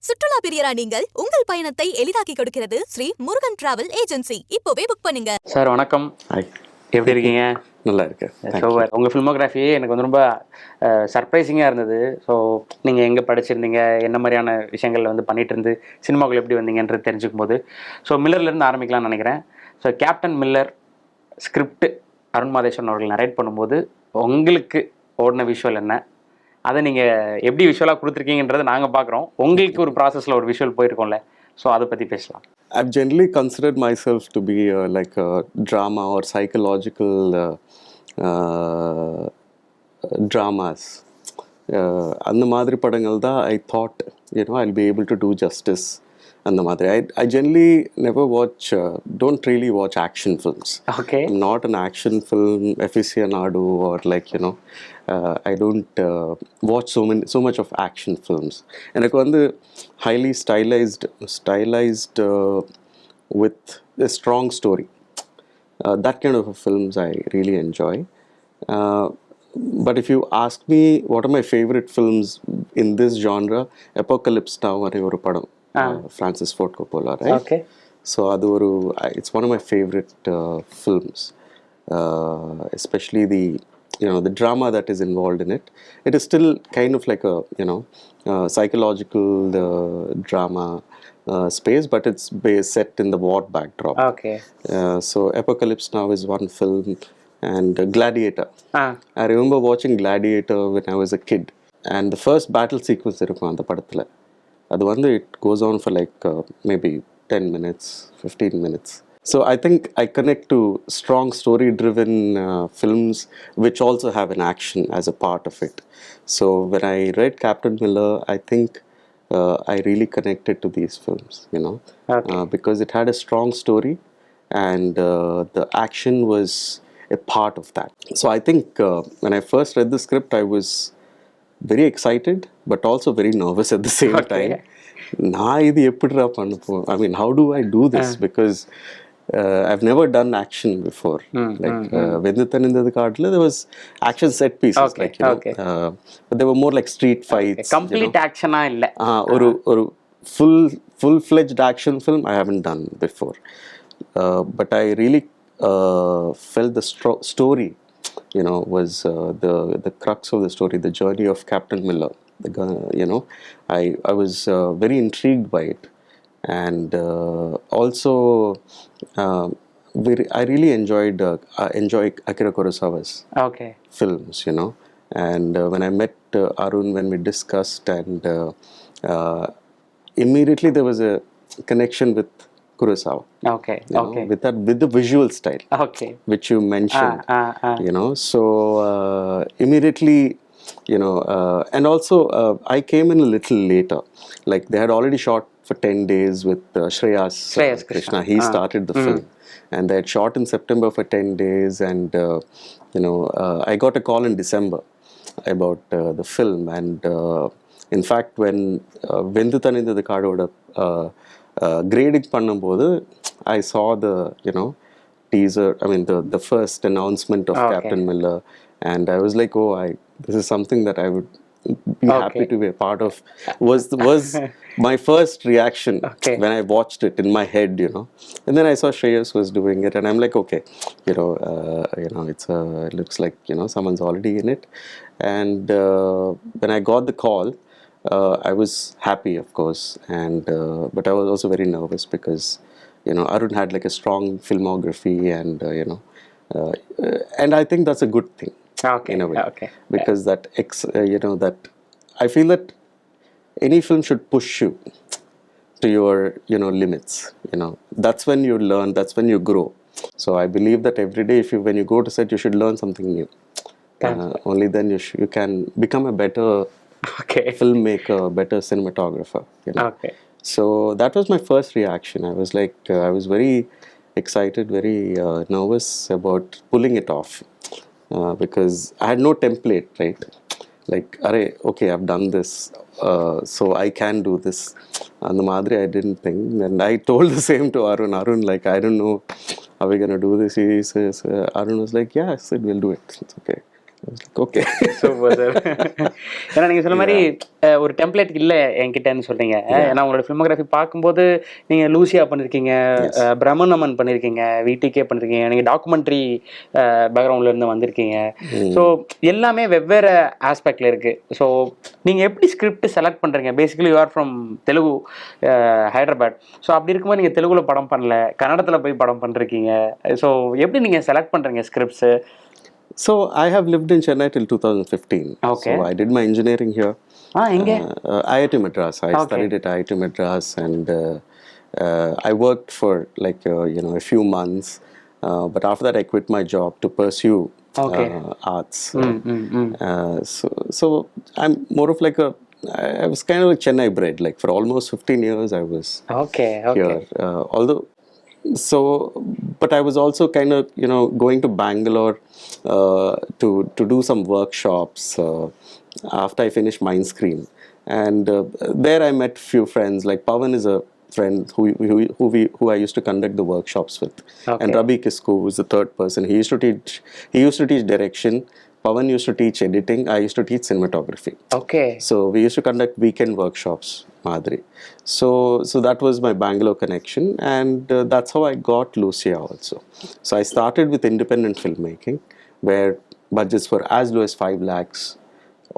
சுற்றுலா பிரியரா நீங்கள் உங்கள் பயணத்தை எளிதாக்கி கொடுக்கிறது ஸ்ரீ முருகன் டிராவல் ஏஜென்சி. இப்போவே புக் பண்ணுங்க. சார் வணக்கம். எப்படி இருக்கீங்க? நல்லா இருக்கேன். சூப்பர். உங்கள் ஃபில்மோகிராஃபி எனக்கு வந்து ரொம்ப சர்ப்ரைசிங்காக இருந்தது. ஸோ நீங்கள் எங்கே படிச்சிருந்தீங்க, என்ன மாதிரியான விஷயங்கள் வந்து பண்ணிட்டு இருந்து சினிமாக்குள்ள எப்படி வந்தீங்கன்றது தெரிஞ்சுக்கும் போது ஸோ மில்லர்லேருந்து ஆரம்பிக்கலாம்னு நினைக்கிறேன். So captain Miller script Arun Matheswaran அவர்கள் நரேட் பண்ணும்போது உங்களுக்கு ஓடின விஷுவல் என்ன, அதை நீங்கள் எப்படி விஷுவலாக கொடுத்துருக்கீங்கன்றதை நாங்கள் பார்க்குறோம். உங்களுக்கு ஒரு ப்ராசஸில் ஒரு விஷுவல் போயிருக்கோம்ல, ஸோ அதை பற்றி பேசலாம். I've generally considered myself to be like a drama or psychological dramas. அந்த மாதிரி படங்கள் தான் I thought, I'll be able to do justice. அந்த மாதிரி I generally never watch, don't really watch action films. Okay. I'm not an action film aficionado or like, I don't watch so much of action films. எனக்கு வந்து highly stylized with a strong story. That kind of films I really enjoy. But if you ask me what are my favorite films in this genre, Apocalypse Now ஒரு படம், Francis Ford Coppola, right? Okay. So அது ஒரு, it's one of my favorite films, especially the drama that is involved in it. It is still kind of like a psychological drama space, but it's set in the war backdrop. Okay. So Apocalypse Now is one film, and Gladiator. I remember watching Gladiator when I was a kid, and the first battle sequence இருக்கும் அந்த படத்துல, அது வந்து it goes on for like maybe 10 minutes, 15 minutes. So I think I connect to strong story-driven films which also have an action as a part of it. So when I read Captain Miller, I think I really connected to these films, Okay. Because it had a strong story, and the action was a part of that. So I think when I first read the script, I was very excited, but also very nervous at the same time. நான் இது எப்படிடா பண்ண போறேன்? I mean, how do I do this? Because I've never done action before. வெந்துத்தன் இந்த காட்டுல there was action set pieces, okay, like okay. But they were more like street fights. Okay. Complete action-ஆ இல்ல. ஒரு full-fledged action film I haven't done before. But I really felt the story, was the crux of the story, the journey of Captain Miller. I was very intrigued by it, and also I really enjoy Akira Kurosawa's films, and when I met Arun, when we discussed, and immediately there was a connection with Kurosawa. Okay. With the visual style, which you mentioned, so immediately, and also I came in a little later. Like they had already shot for 10 days with Shreyas Krishna. He started the film, and they had shot in September for 10 days, and I got a call in December about the film, and in fact when Venduthan in the Cardoda grading பண்ணும்போது I saw the teaser, I mean the first announcement of Captain Miller, and I was like, this is something that I would be happy to be a part of. Was my first reaction when I watched it in my head, and then I saw Shreyas was doing it, and I'm like, okay, it's it looks like someone's already in it. And when I got the call, I was happy, of course, and but I was also very nervous because Arun had like a strong filmography, and and I think that's a good thing, in a way, because that that I feel that any film should push you to your limits. That's when you learn, that's when you grow. So I believe that every day when you go to set, you should learn something new. Only then you can become a better filmmaker, better cinematographer. So that was my first reaction. I was like, I was very excited, very nervous about pulling it off, because I had no template, right? Like, okay, I've done this, so I can do this. And the madri, I didn't think, and I told the same to Arun. Arun, like, I don't know, are we gonna do this? He says, Arun was like, yes, we'll do it. It's okay. Okay. Super sir. ஏன்னா நீங்கள் சொன்ன மாதிரி ஒரு template இல்லை என்கிட்டன்னு சொல்றீங்க. ஏன்னா உங்களோட filmography பார்க்கும்போது நீங்கள் லூசியா பண்ணியிருக்கீங்க, பிரம்மநமன் பண்ணியிருக்கீங்க, விடிகே பண்ணியிருக்கீங்க, நீங்கள் டாக்குமெண்ட்ரி பேக்ரவுண்ட்லேருந்து வந்திருக்கீங்க. ஸோ எல்லாமே வெவ்வேறு ஆஸ்பெக்டில் இருக்குது. ஸோ நீங்கள் எப்படி ஸ்கிரிப்ட் செலக்ட் பண்ணுறீங்க? Basically you are from Telugu, Hyderabad. So அப்படி இருக்கும்போது நீங்கள் தெலுங்குல படம் பண்ணல, கன்னடத்தில் போய் படம் பண்ணிருக்கீங்க. ஸோ எப்படி நீங்கள் செலக்ட் பண்ணுறீங்க scripts? So I have lived in Chennai till 2015. Okay. So I did my engineering here. Inge? IIT Madras. I studied at IIT Madras, and I worked for like a few months. But after that, I quit my job to pursue arts. So I'm more of like I was kind of a Chennai bred. Like for almost 15 years, I was here. Although. So, but I was also kind of, going to Bangalore to do some workshops after I finished Mindscreen. And there I met few friends. Like Pawan is a friend who I used to conduct the workshops with. And Rabi Kisku was the third person. He used to teach direction. Pawan used to teach editing. I used to teach cinematography. Okay. So we used to conduct weekend workshops, Madhuri. So that was my Bangalore connection, and that's how I got Lucia also. So I started with independent filmmaking, where budgets were as low as 5 lakhs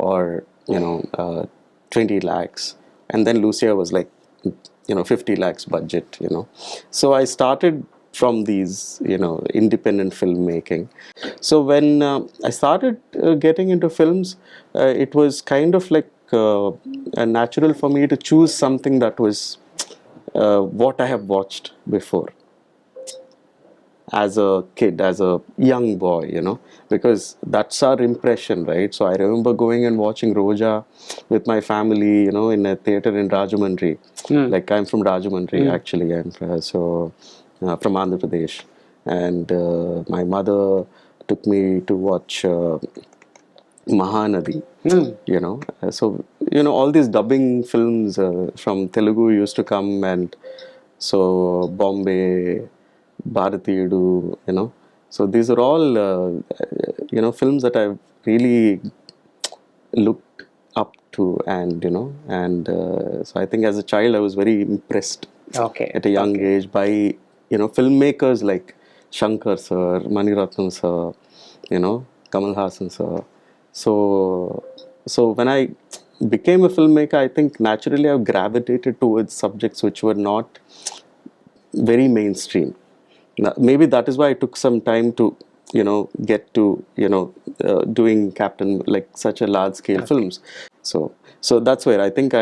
or 20 lakhs, and then Lucia was like 50 lakhs budget. So I started from these independent filmmaking. So when I started getting into films, it was kind of like natural for me to choose something that was what I have watched before as a kid, as a young boy, because that's our impression, right? So I remember going and watching Roja with my family, in a theater in Rajahmundry. Like I'm from Rajahmundry, actually. I'm from Andhra Pradesh, and my mother took me to watch Mahanadi. So all these dubbing films from Telugu used to come, and so Bombay, Bharatiyudu, so these are all films that I've really looked up to, and so I think as a child I was very impressed at a young age by filmmakers like Shankar sir, Mani Ratnam sir, Kamal Hassan sir. So when I became a filmmaker, I think naturally I've gravitated towards subjects which were not very mainstream. Maybe that is why it took some time to get to doing Captain, like such a large scale films. So that's where I think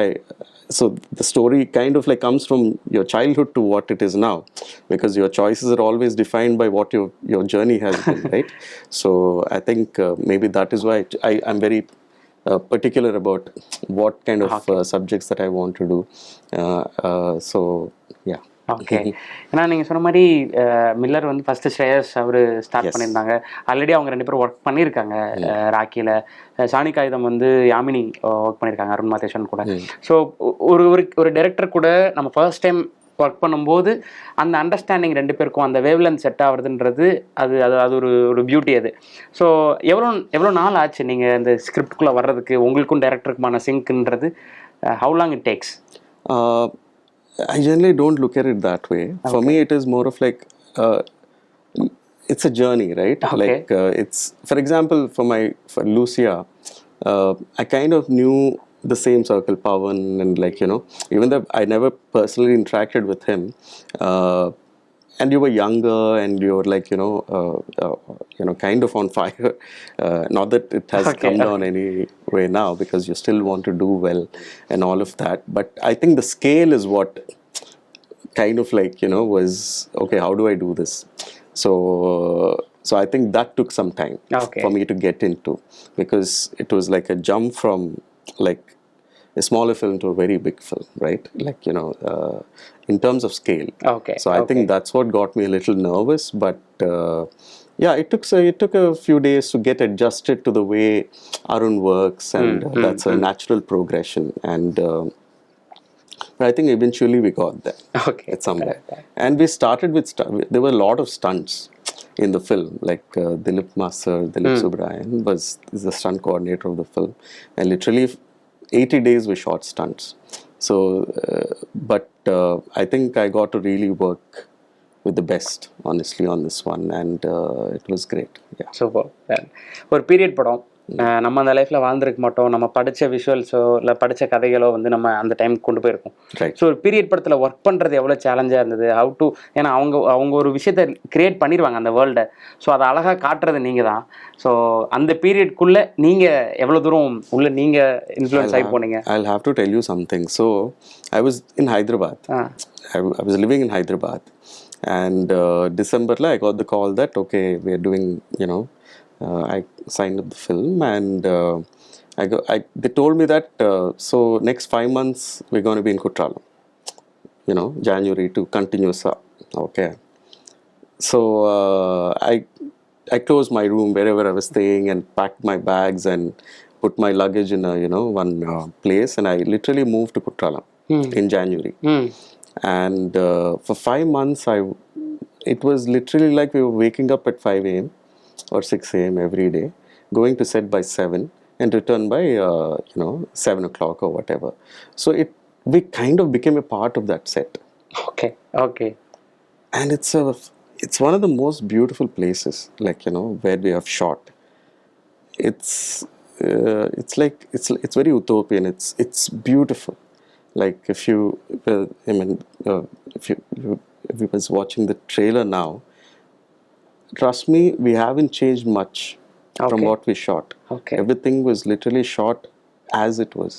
so the story kind of like comes from your childhood to what it is now, because your choices are always defined by what your journey has been, right? So I think maybe that is why I'm very particular about what kind of subjects that I want to do. So yeah. Okay. ஏன்னா நீங்கள் சொன்ன மாதிரி Miller வந்து first ஸ்ரேயஸ் அவர் start பண்ணியிருந்தாங்க. Already அவங்க 2 பேரும் work பண்ணியிருக்காங்க ராக்கியில். சாணி காகிதம் வந்து யாமினி ஒர்க் பண்ணியிருக்காங்க அருண் மாதேஷன் கூட. ஸோ ஒரு டைரக்டர் கூட நம்ம ஃபர்ஸ்ட் டைம் ஒர்க் பண்ணும்போது அந்த அண்டர்ஸ்டாண்டிங் 2 பேருக்கும் அந்த வேவ்லென்த் செட் ஆகுறதுன்றது அது ஒரு பியூட்டி அது. ஸோ எவ்வளோ நாள் ஆச்சு நீங்கள் இந்த ஸ்கிரிப்டுக்குள்ளே வர்றதுக்கு, உங்களுக்கும் டைரக்டருக்குமான சிங்க்ன்றது? How long it takes? I generally don't look at it that way. For me, it is more of like it's a journey, right? Like it's, for example, for Lucia, I kind of knew the same circle, Pawan, and like even though I never personally interacted with him, and you were younger and you were like kind of on fire. Not that it has come down any way now, because you still want to do well and all of that, but I think the scale is what kind of like was okay, how do I do this? So I think that took some time for me to get into, because it was like a jump from like a smaller film to a very big film, right? Like in terms of scale. So I think that's what got me a little nervous, but yeah, it took a few days to get adjusted to the way Arun works, and that's a natural progression, and but I think eventually we got there. Somewhere. And we started with there were a lot of stunts in the film. Like Dilip Master, Dilip Subrayan is the stunt coordinator of the film, and literally 80 days we shot stunts. So, but I think I got to really work with the best, honestly, on this one, and it was great. Yeah. Super. ஒரு period படம், நம்ம அந்த லைஃப்பில் வாழ்ந்துருக்க மாட்டோம், நம்ம படித்த விஷுவல்ஸோ இல்லை படித்த கதைகளோ வந்து நம்ம அந்த டைம் கொண்டு போயிருக்கோம். ஸோ ஒரு பீரியட் படத்தில் ஒர்க் பண்ணுறது எவ்வளோ சேலஞ்சாக இருந்தது, ஹவு டு, ஏன்னா அவங்க ஒரு விஷயத்தை கிரியேட் பண்ணிடுவாங்க அந்த வேர்ல்டை, ஸோ அதை அழகாக காட்டுறது நீங்கள் தான். ஸோ அந்த பீரியட்குள்ளே நீங்கள் எவ்வளோ தூரம் உள்ள நீங்கள் இன்ஃப்ளூயன்ஸ் ஆகி போனீங்க? I'll have to tell you something. So I was in Hyderabad. I was living in Hyderabad, and December I got the call that okay, we are doing, I signed up the film, and they told me that so next 5 months we're going to be in Kutralam, January to continuous. Okay, so I closed my room wherever I was staying and packed my bags and put my luggage in a one place, and I literally moved to Kutralam in January. And for 5 months it was literally like we were waking up at 5 a.m. or 6 a.m. every day, going to set by 7 and return by 7 o'clock or whatever. So we kind of became a part of that set. Okay. And it's one of the most beautiful places, like where we have shot. It's like it's very utopian. It's beautiful. Like if you was watching the trailer now, trust me, we haven't changed much from what we shot. Everything was literally shot as it was.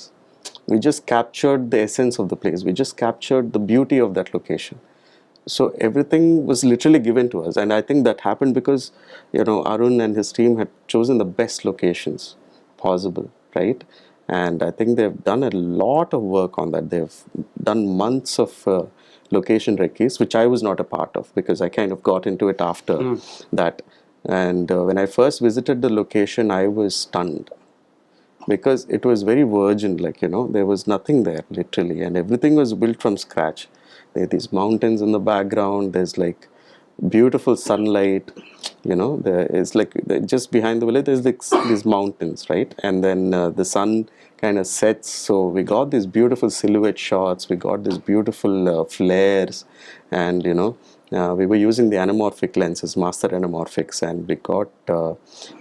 We just captured the essence of the place. We just captured the beauty of that location. So everything was literally given to us, and I think that happened because Arun and his team had chosen the best locations possible, right? And I think they've done a lot of work on that. They've done months of location recce's, which I was not a part of because I kind of got into it after that. And when I first visited the location, I was stunned because it was very virgin, like there was nothing there literally, and everything was built from scratch. There are these mountains in the background, there's like beautiful sunlight, there is like just behind the village there's these mountains, right? And then the sun kind of sets, so we got these beautiful silhouette shots, we got these beautiful flares, and we were using the anamorphic lenses, master anamorphics, and we got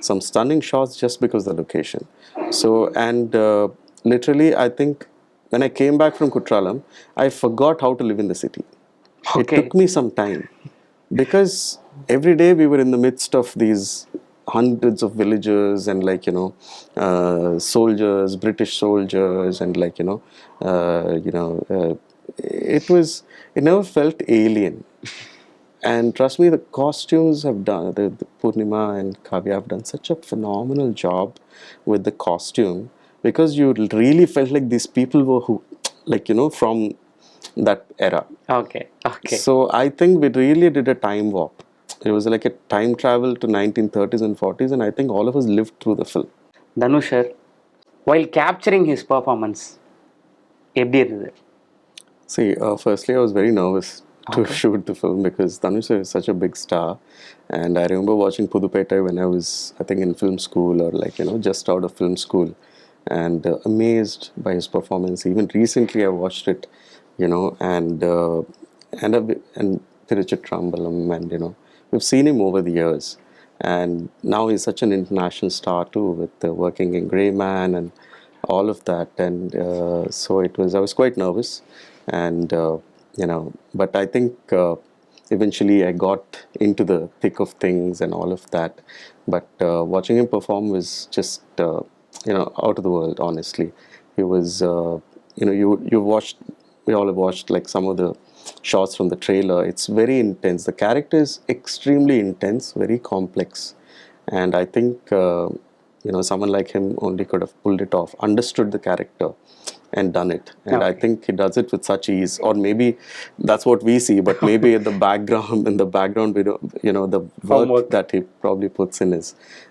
some stunning shots just because of the location. So, and literally I think when I came back from Kutralam, I forgot how to live in the city. It took me some time because every day we were in the midst of these hundreds of villagers and like soldiers, British soldiers, and like it never felt alien. And trust me, the costumes have done, the Purnima and Kavya have done such a phenomenal job with the costume, because you really felt like these people were from that era. Okay. So I think we really did a time warp. It was like a time travel to 1930s and 40s, and I think all of us lived through the film. Dhanush sir, while capturing his performance, எப்படி இருந்தது? See, firstly I was very nervous to shoot the film because Dhanush sir is such a big star, and I remember watching Pudupettai when I was, I think, in film school or just out of film school, and amazed by his performance. Even recently I watched it, and Tiruchitrambalam, and we've seen him over the years, and now he's such an international star too, with working in Grey Man and all of that. And so I was quite nervous, and but I think eventually I got into the thick of things and all of that. But watching him perform was just out of the world, honestly. He was we all have watched like some of the shots from the trailer. It's very intense. The character is extremely intense, very complex, and I think someone like him only could have pulled it off, understood the character and done it. And I think he does it with such ease, or maybe that's what we see, but maybe in the background we don't, the work that he probably puts in is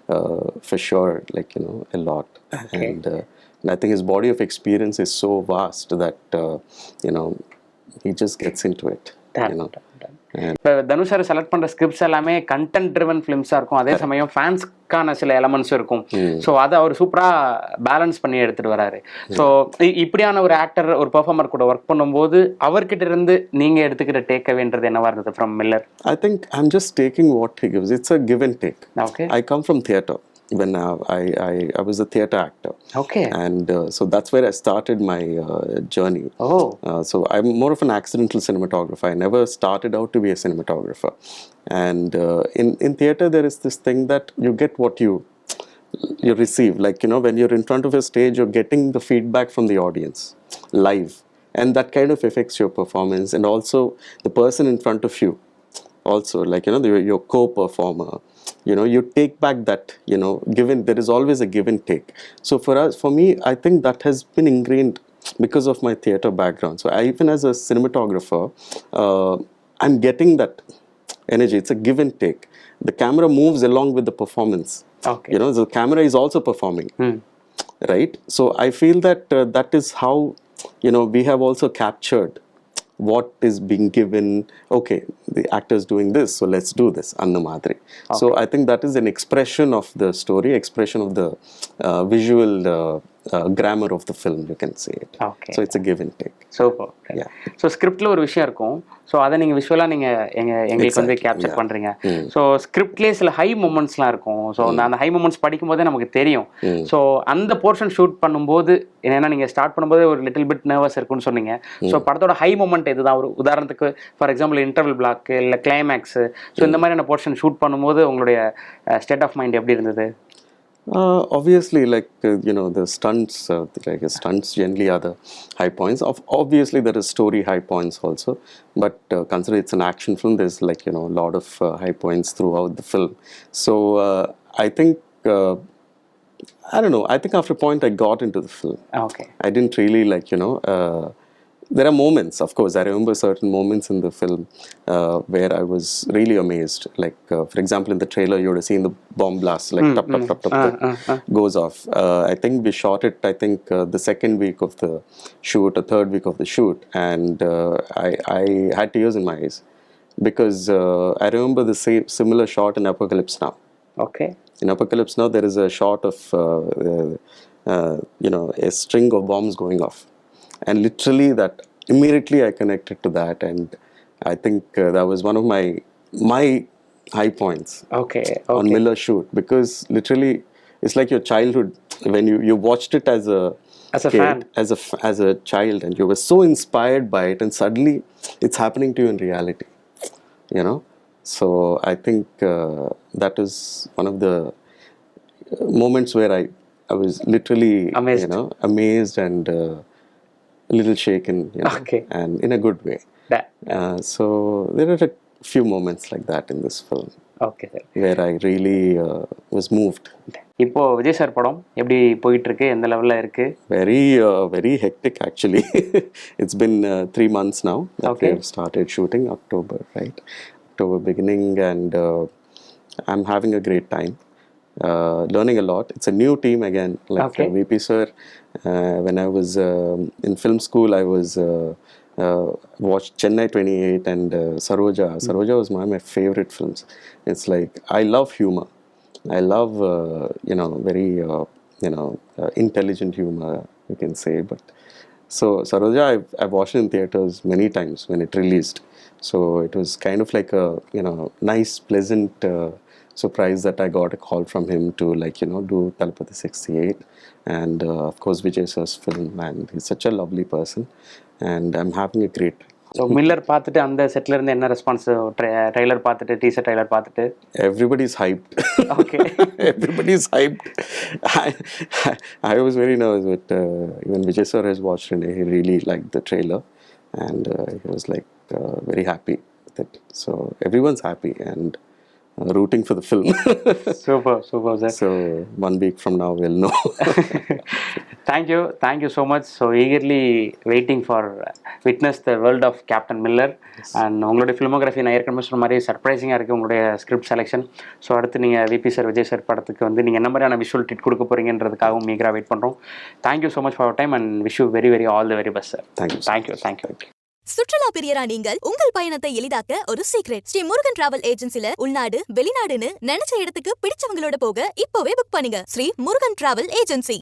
for sure a lot. And I think his body of experience is so vast that he just gets into it. இப்போ Dhanush sir select பண்ணுற scripts எல்லாமே content driven ஃபிலிம்ஸாக இருக்கும், அதே சமயம் ஃபேன்ஸ்க்கான சில எலமெண்ட்ஸும் இருக்கும். So அதை அவர் சூப்பராக பேலன்ஸ் பண்ணி எடுத்துகிட்டு வராரு. ஸோ இப்படியான ஒரு ஆக்டர் ஒரு பெர்ஃபார்மர் கூட ஒர்க் பண்ணும்போது அவர்கிட்ட இருந்து நீங்கள் எடுத்துக்கிற டேக் அவேன்றது என்னவா இருந்தது from Miller? I think I'm just taking what he gives. It's a give and take. Okay. I come from theatre. When I was a theatre actor. Okay. And so that's where I started my journey. Oh. So I'm more of an accidental cinematographer. I never started out to be a cinematographer. And in theatre there is this thing that you get what you receive. Like, you know, when you're in front of a stage, you're getting the feedback from the audience live. And that kind of affects your performance. And also the person in front of you. Also, like, you know, your co-performer. You know, you take back that, you know, there is always a give and take. So for me, I think that has been ingrained because of my theatre background. So even as a cinematographer, I'm getting that energy. It's a give and take. The camera moves along with the performance. Okay. You know, the camera is also performing. Right? So I feel that that is how, you know, we have also captured what is being given. Okay, the actor's doing this, so let's do this. Anna Madri. Okay. So I think that is an expression of the story, expression of the visual grammar of the film, you can say it. Okay. So it's a give and take. சூப்பர். Yeah. So ஸ்கிரிப்டில் ஒரு விஷயம் இருக்கும், so அதை நீங்கள் விஷுவலாக நீங்கள் எங்களுக்கு வந்து கேப்சர் பண்ணுறீங்க. ஸோ ஸ்கிரிப்ட்லேயே சில ஹை மூமெண்ட்ஸ்லாம் இருக்கும். ஸோ அந்த ஹை மூமெண்ட்ஸ் படிக்கும்போதே நமக்கு தெரியும். ஸோ அந்த போர்ஷன் ஷூட் பண்ணும்போது என்னென்னா நீங்கள் ஸ்டார்ட் பண்ணும்போது ஒரு லிட்டில் பிட் நர்வஸ் இருக்குன்னு சொன்னீங்க. ஸோ படத்தோட ஹை மூமெண்ட் இதுதான். ஒரு உதாரணத்துக்கு ஃபார் எக்ஸாம்பிள் இன்டர்வல் பிளாக்கு இல்லை கிளைமேக்ஸு, ஸோ இந்த மாதிரியான போர்ஷன் ஷூட் பண்ணும்போது உங்களுடைய ஸ்டேட் ஆஃப் மைண்ட் எப்படி இருந்தது? Obviously, like, you know, the stunts, stunts generally are the high points. Obviously, there is story high points also, but consider it's an action film. There's, like, you know, a lot of high points throughout the film. So I think, I don't know. I think after a point I got into the film. Okay. I didn't really, like, you know. There are moments, of course. I remember certain moments in the film where I was really amazed. Like, for example, in the trailer, you would have seen the bomb blast, like, goes off. I think we shot it, I think, the second week of the shoot, or third week of the shoot. And I had tears in my eyes. Because I remember the similar shot in Apocalypse Now. Okay. In Apocalypse Now, there is a shot of, you know, a string of bombs going off. And literally that, immediately I connected to that, and I think that was one of my high points. Okay. On Miller shoot, because literally it's like your childhood when you watched it as a kid, fan, as a child, and you were so inspired by it, and suddenly it's happening to you in reality. You know, so I think that is one of the moments where I was literally amazed. You know, amazed and a little shaken, you know, okay, and in a good way. So there are a few moments like that in this film. Okay, sir. Where I really was moved. இப்போ Vijay sir படம் எப்படி போயிட்டு இருக்கு, எந்த லெவல்ல இருக்கு? Very hectic actually. It's been 3 months now that we have started shooting. October beginning, and I'm having a great time. Learning a lot. It's a new team again, like VP sir. When I was in film school, I was watched Chennai 28 and Saroja. Saroja was one of my favorite films. It's like, I love humor. I love you know, very you know, intelligent humor, you can say. But so Saroja, I've watched it in theaters many times when it released. So it was kind of like a, you know, nice, pleasant surprise that I got a call from him to, like, you know, do Talapati 68, and of course Vijay sir's film, and he's such a lovely person, and I'm having a great time. So Miller பார்த்துட்டு அந்த செட்ல இருந்து என்ன response? Trailer பார்த்துட்டு, teaser trailer பார்த்துட்டு everybody's hyped. Okay. Everybody's hyped. I was very nervous, but even Vijay sir has watched it. He really liked the trailer, and he was like very happy with it. So everyone's happy and rooting for the film. Super sir. So 1 week from now we'll know. Thank you so much. So eagerly waiting for witness the world of Captain Miller. And உங்களுடைய filmography நான் ஏற்கனவே சொன்ன மாதிரி சர்ப்ரைசிங்காக இருக்குது உங்களுடைய script selection. So அடுத்து நீங்கள் VP sir, Vijay sir படத்துக்கு வந்து நீங்கள் என்ன மாதிரியான விஷுவல் ட்ரீட் கொடுக்க போகிறீங்கன்றதுக்காகவும் மீகராக வெயிட் பண்ணுறோம். Thank you so much for time, and wish you very all the very best sir. Thank you. Thank you. சுற்றுலா பிரியரா நீங்கள் உங்கள் பயணத்தை எளிதாக்க ஒரு சீக்ரெட். ஸ்ரீ முருகன் டிராவல் ஏஜென்சில உள்நாடு வெளிநாடுன்னு நினைச்ச இடத்துக்கு பிடிச்சவங்களோட போக இப்போவே புக் பண்ணுங்க. Sri Murugan travel agency.